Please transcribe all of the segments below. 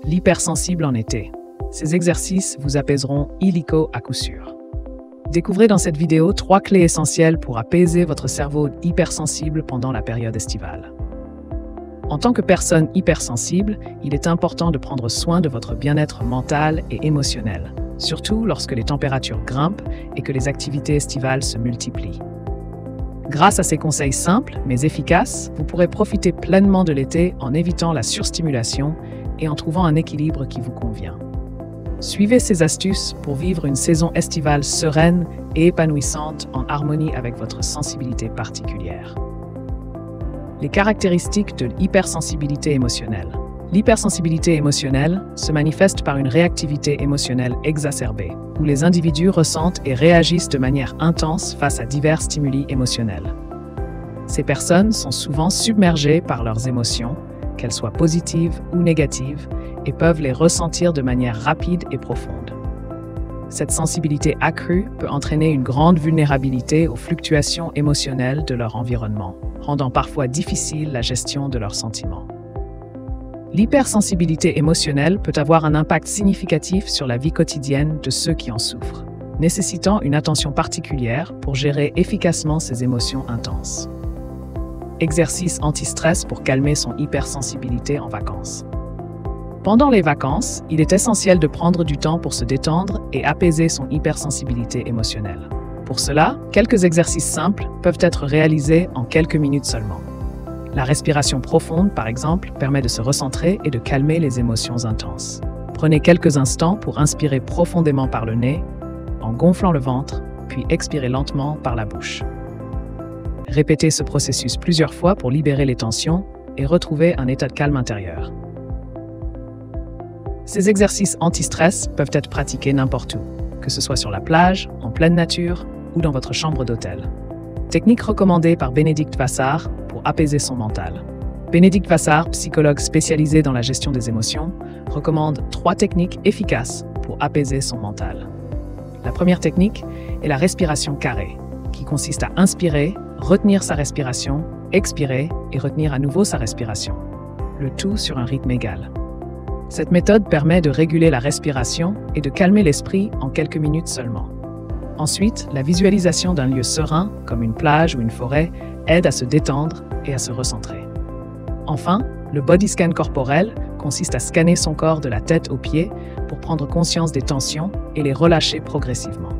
l'hypersensible en été. Ces exercices vous apaiseront illico à coup sûr. Découvrez dans cette vidéo 3 clés essentielles pour apaiser votre cerveau hypersensible pendant la période estivale. En tant que personne hypersensible, il est important de prendre soin de votre bien-être mental et émotionnel, surtout lorsque les températures grimpent et que les activités estivales se multiplient. Grâce à ces conseils simples mais efficaces, vous pourrez profiter pleinement de l'été en évitant la surstimulation et en trouvant un équilibre qui vous convient. Suivez ces astuces pour vivre une saison estivale sereine et épanouissante en harmonie avec votre sensibilité particulière. Les caractéristiques de l'hypersensibilité émotionnelle. L'hypersensibilité émotionnelle se manifeste par une réactivité émotionnelle exacerbée, où les individus ressentent et réagissent de manière intense face à divers stimuli émotionnels. Ces personnes sont souvent submergées par leurs émotions, qu'elles soient positives ou négatives, et peuvent les ressentir de manière rapide et profonde. Cette sensibilité accrue peut entraîner une grande vulnérabilité aux fluctuations émotionnelles de leur environnement, rendant parfois difficile la gestion de leurs sentiments. L'hypersensibilité émotionnelle peut avoir un impact significatif sur la vie quotidienne de ceux qui en souffrent, nécessitant une attention particulière pour gérer efficacement ces émotions intenses. Exercice anti-stress pour calmer son hypersensibilité en vacances. Pendant les vacances, il est essentiel de prendre du temps pour se détendre et apaiser son hypersensibilité émotionnelle. Pour cela, quelques exercices simples peuvent être réalisés en quelques minutes seulement. La respiration profonde, par exemple, permet de se recentrer et de calmer les émotions intenses. Prenez quelques instants pour inspirer profondément par le nez, en gonflant le ventre, puis expirez lentement par la bouche. Répétez ce processus plusieurs fois pour libérer les tensions et retrouver un état de calme intérieur. Ces exercices anti-stress peuvent être pratiqués n'importe où, que ce soit sur la plage, en pleine nature ou dans votre chambre d'hôtel. Technique recommandée par Bénédicte Vassar pour apaiser son mental. Bénédicte Vassar, psychologue spécialisée dans la gestion des émotions, recommande 3 techniques efficaces pour apaiser son mental. La première technique est la respiration carrée, qui consiste à inspirer, retenir sa respiration, expirer et retenir à nouveau sa respiration, le tout sur un rythme égal. Cette méthode permet de réguler la respiration et de calmer l'esprit en quelques minutes seulement. Ensuite, la visualisation d'un lieu serein, comme une plage ou une forêt, aide à se détendre et à se recentrer. Enfin, le body scan corporel consiste à scanner son corps de la tête aux pieds pour prendre conscience des tensions et les relâcher progressivement.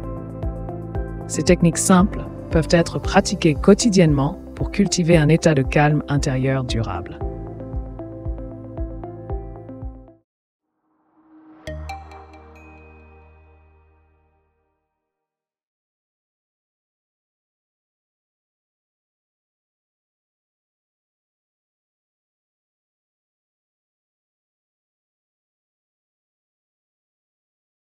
Ces techniques simples peuvent être pratiquées quotidiennement pour cultiver un état de calme intérieur durable.